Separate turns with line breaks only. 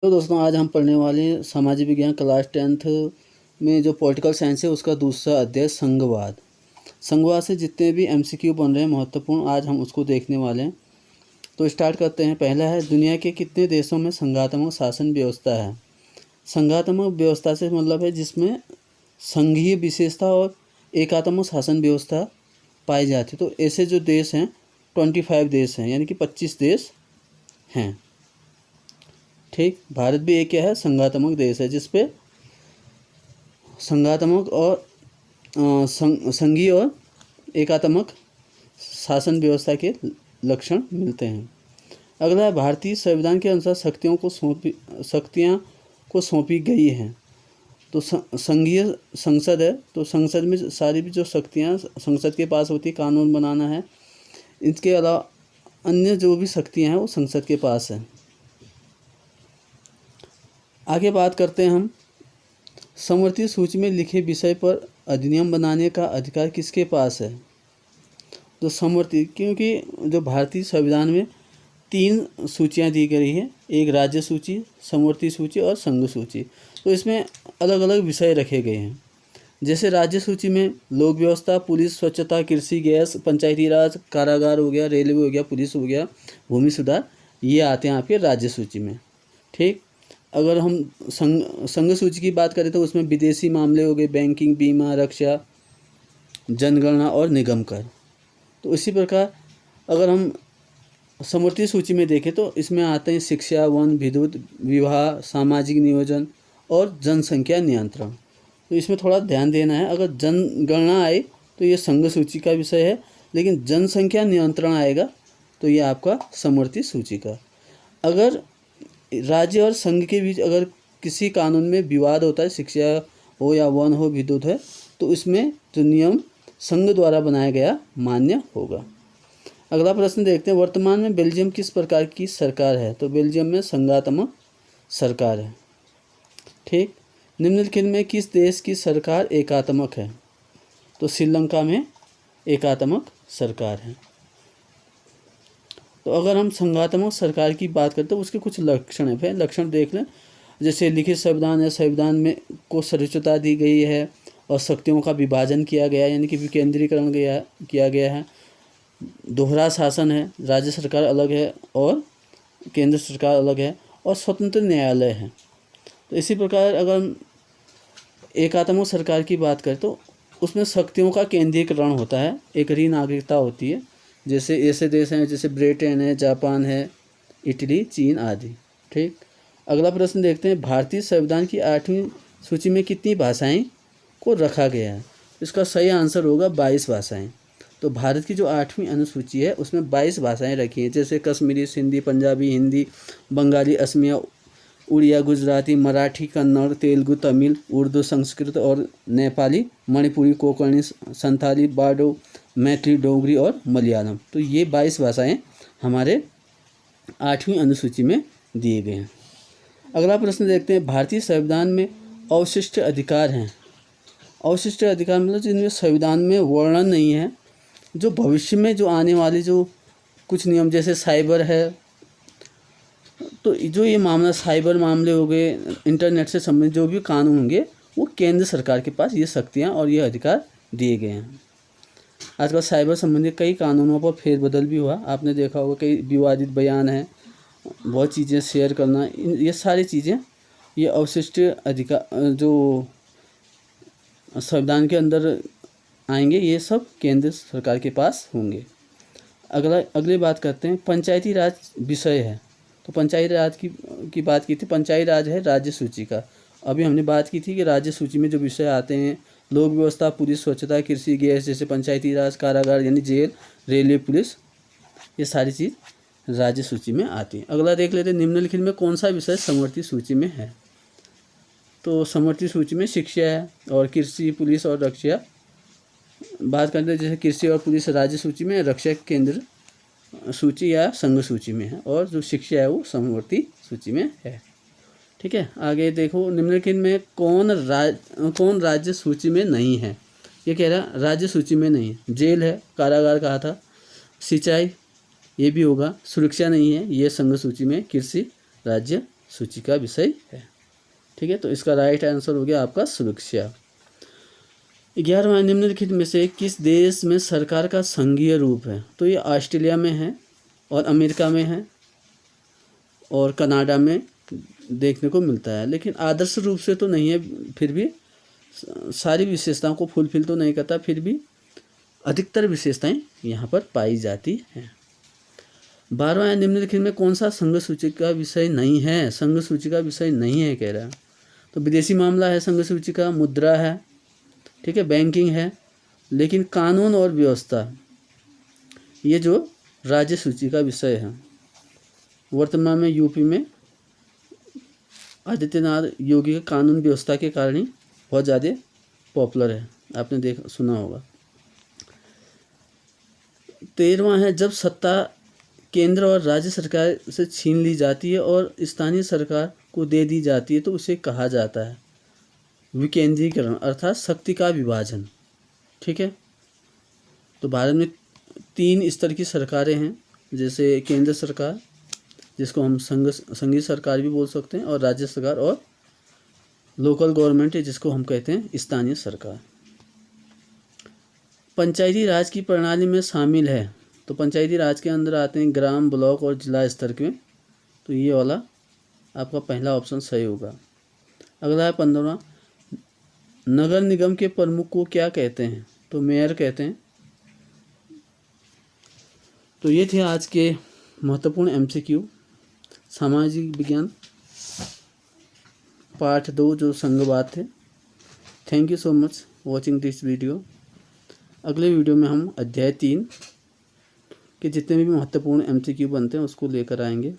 तो दोस्तों आज हम पढ़ने वाले हैं सामाजिक विज्ञान क्लास 10th में जो पॉलिटिकल साइंस है उसका दूसरा अध्याय संघवाद। संघवाद से जितने भी एमसीक्यू बन रहे हैं महत्वपूर्ण, आज हम उसको देखने वाले हैं। तो स्टार्ट करते हैं। पहला है, दुनिया के कितने देशों में संघात्मक शासन व्यवस्था है। संघात्मक व्यवस्था से मतलब है जिसमें संघीय विशेषता और एकात्मक शासन व्यवस्था पाई जाती है। तो ऐसे जो देश हैं 25 देश हैं, यानी कि 25 देश हैं। ठीक, भारत भी एक क्या है, संघात्मक देश है जिसपे संघात्मक और संघीय और एकात्मक शासन व्यवस्था के लक्षण मिलते हैं। अगला है, भारतीय संविधान के अनुसार शक्तियाँ को सौंपी गई हैं। तो संघीय संसद है, तो संसद में सारी भी जो शक्तियाँ संसद के पास होती है, कानून बनाना है, इसके अलावा अन्य जो भी शक्तियाँ हैं वो संसद के पास है। आगे बात करते हैं हम, समवर्ती सूची में लिखे विषय पर अधिनियम बनाने का अधिकार किसके पास है। तो समवर्ती, क्योंकि जो भारतीय संविधान में 3 सूचियां दी गई हैं, एक राज्य सूची, समवर्ती सूची और संघ सूची। तो इसमें अलग अलग विषय रखे गए हैं। जैसे राज्य सूची में लोक व्यवस्था, पुलिस, स्वच्छता, कृषि, गैस, पंचायती राज, कारागार हो गया, रेलवे हो गया, पुलिस हो गया, भूमि सुधार, ये आते हैं आपके राज्य सूची में। ठीक, अगर हम संघ सूची की बात करें तो उसमें विदेशी मामले हो गए, बैंकिंग, बीमा, रक्षा, जनगणना और निगम कर। तो इसी प्रकार अगर हम समवर्ती सूची में देखें तो इसमें आते हैं शिक्षा, वन, विद्युत, विवाह, सामाजिक नियोजन और जनसंख्या नियंत्रण। तो इसमें थोड़ा ध्यान देना है, अगर जनगणना आए तो ये संघ सूची का विषय है, लेकिन जनसंख्या नियंत्रण आएगा तो ये आपका समवर्ती सूची का। अगर राज्य और संघ के बीच अगर किसी कानून में विवाद होता है, शिक्षा हो या वन हो, विद्युत है, तो इसमें जो नियम संघ द्वारा बनाया गया मान्य होगा। अगला प्रश्न देखते हैं, वर्तमान में बेल्जियम किस प्रकार की सरकार है। तो बेल्जियम में संघात्मक सरकार है। ठीक, निम्नलिखित में किस देश की सरकार एकात्मक है। तो श्रीलंका में एकात्मक सरकार है। तो अगर हम संघात्मक सरकार की बात करते हैं उसके कुछ लक्षण हैं, फिर लक्षण देख लें। जैसे लिखित संविधान है, संविधान में को सर्वोच्चता दी गई है और शक्तियों का विभाजन किया गया है, यानी कि विकेंद्रीकरण किया गया है। दोहरा शासन है, राज्य सरकार अलग है और केंद्र सरकार अलग है, और स्वतंत्र न्यायालय है। तो इसी प्रकार अगर हम एकात्मक सरकार की बात करें तो उसमें शक्तियों का केंद्रीकरण होता है, एकरी नागरिकता होती है। जैसे ऐसे देश हैं जैसे ब्रिटेन है, जापान है, इटली, चीन आदि। ठीक, अगला प्रश्न देखते हैं, भारतीय संविधान की 8वीं सूची में कितनी भाषाएं को रखा गया है। इसका सही आंसर होगा 22 भाषाएं। तो भारत की जो 8वीं अनुसूची है उसमें 22 भाषाएं रखी हैं, जैसे कश्मीरी, सिंधी, पंजाबी, हिंदी, बंगाली, असमिया, उड़िया, गुजराती, मराठी, कन्नड़, तेलुगु, तमिल, उर्दू, संस्कृत और नेपाली, मणिपुरी, कोंकणी, संथाली, बाडो, मैथिली, डोगरी और मलयालम। तो ये 22 भाषाएं हमारे 8वीं अनुसूची में दिए गए हैं। अगला प्रश्न देखते हैं, भारतीय संविधान में अवशिष्ट अधिकार हैं। अवशिष्ट अधिकार मतलब जिनमें संविधान में वर्णन नहीं है, जो भविष्य में जो आने वाले जो कुछ नियम, जैसे साइबर है, तो जो ये मामला साइबर मामले हो गए, इंटरनेट से संबंधित जो भी कानून होंगे वो केंद्र सरकार के पास ये शक्तियाँ और ये अधिकार दिए गए हैं। आजकल साइबर संबंधित कई कानूनों पर फेरबदल भी हुआ, आपने देखा होगा, कई विवादित बयान हैं, बहुत चीज़ें शेयर करना, ये सारी चीज़ें ये अवशिष्ट अधिकार जो संविधान के अंदर आएंगे, ये सब केंद्र सरकार के पास होंगे। अगली बात करते हैं, पंचायती राज विषय है। तो पंचायती राज की बात की थी, पंचायती राज है राज्य सूची का। अभी हमने बात की थी कि राज्य सूची में जो विषय आते हैं, लोक व्यवस्था, पुलिस, स्वच्छता, कृषि, गैस, जैसे पंचायती राज, कारागार यानी जेल, रेलवे, पुलिस, ये सारी चीज़ राज्य सूची में आती है। अगला देख लेते हैं, निम्नलिखित में कौन सा विषय समवर्ती सूची में है। तो समवर्ती सूची में शिक्षा है और कृषि, पुलिस और रक्षा बात करते हैं। जैसे कृषि और पुलिस राज्य सूची में, रक्षा केंद्र सूची या संघ सूची में है, और जो शिक्षा है वो समवर्ती सूची में है। ठीक है, आगे देखो, निम्नलिखित में कौन राज्य सूची में नहीं है। ये कह रहा राज्य सूची में नहीं है। जेल है, कारागार कहा था, सिंचाई ये भी होगा, सुरक्षा नहीं है, ये संघ सूची में, कृषि राज्य सूची का विषय है। ठीक है, तो इसका राइट आंसर हो गया आपका सुरक्षा। 11वां, निम्नलिखित में से किस देश में सरकार का संघीय रूप है? तो ये ऑस्ट्रेलिया में है और अमेरिका में है और कनाडा में देखने को मिलता है, लेकिन आदर्श रूप से तो नहीं है, फिर भी सारी विशेषताओं को फुलफिल तो नहीं करता, फिर भी अधिकतर विशेषताएं यहाँ पर पाई जाती हैं। 12वां, निम्नलिखित में कौन सा संघ सूची का विषय नहीं है? संघ सूची का विषय नहीं है कह रहा है, तो विदेशी मामला है संघ सूची का, मुद्रा है, ठीक है, बैंकिंग है, लेकिन कानून और व्यवस्था ये जो राज्य सूची का विषय है। वर्तमान में यूपी में आदित्यनाथ योगी के कानून व्यवस्था के कारण ही बहुत ज़्यादा पॉपुलर है, आपने सुना होगा। 13वां है, जब सत्ता केंद्र और राज्य सरकार से छीन ली जाती है और स्थानीय सरकार को दे दी जाती है तो उसे कहा जाता है विकेंद्रीकरण, अर्थात शक्ति का विभाजन। ठीक है, तो भारत में 3 स्तर की सरकारें हैं, जैसे केंद्र सरकार जिसको हम संघीय सरकार भी बोल सकते हैं, और राज्य सरकार, और लोकल गवर्नमेंट जिसको हम कहते हैं स्थानीय सरकार। पंचायती राज की प्रणाली में शामिल है, तो पंचायती राज के अंदर आते हैं ग्राम, ब्लॉक और जिला स्तर के, तो ये वाला आपका पहला ऑप्शन सही होगा। अगला है 15वां, नगर निगम के प्रमुख को क्या कहते हैं? तो मेयर कहते हैं। तो ये थे आज के महत्वपूर्ण MCQ सामाजिक विज्ञान पार्ट 2 जो संघवाद थे। Thank you so much watching this video. अगले वीडियो में हम अध्याय 3 के जितने भी महत्वपूर्ण MCQ बनते हैं उसको लेकर आएंगे।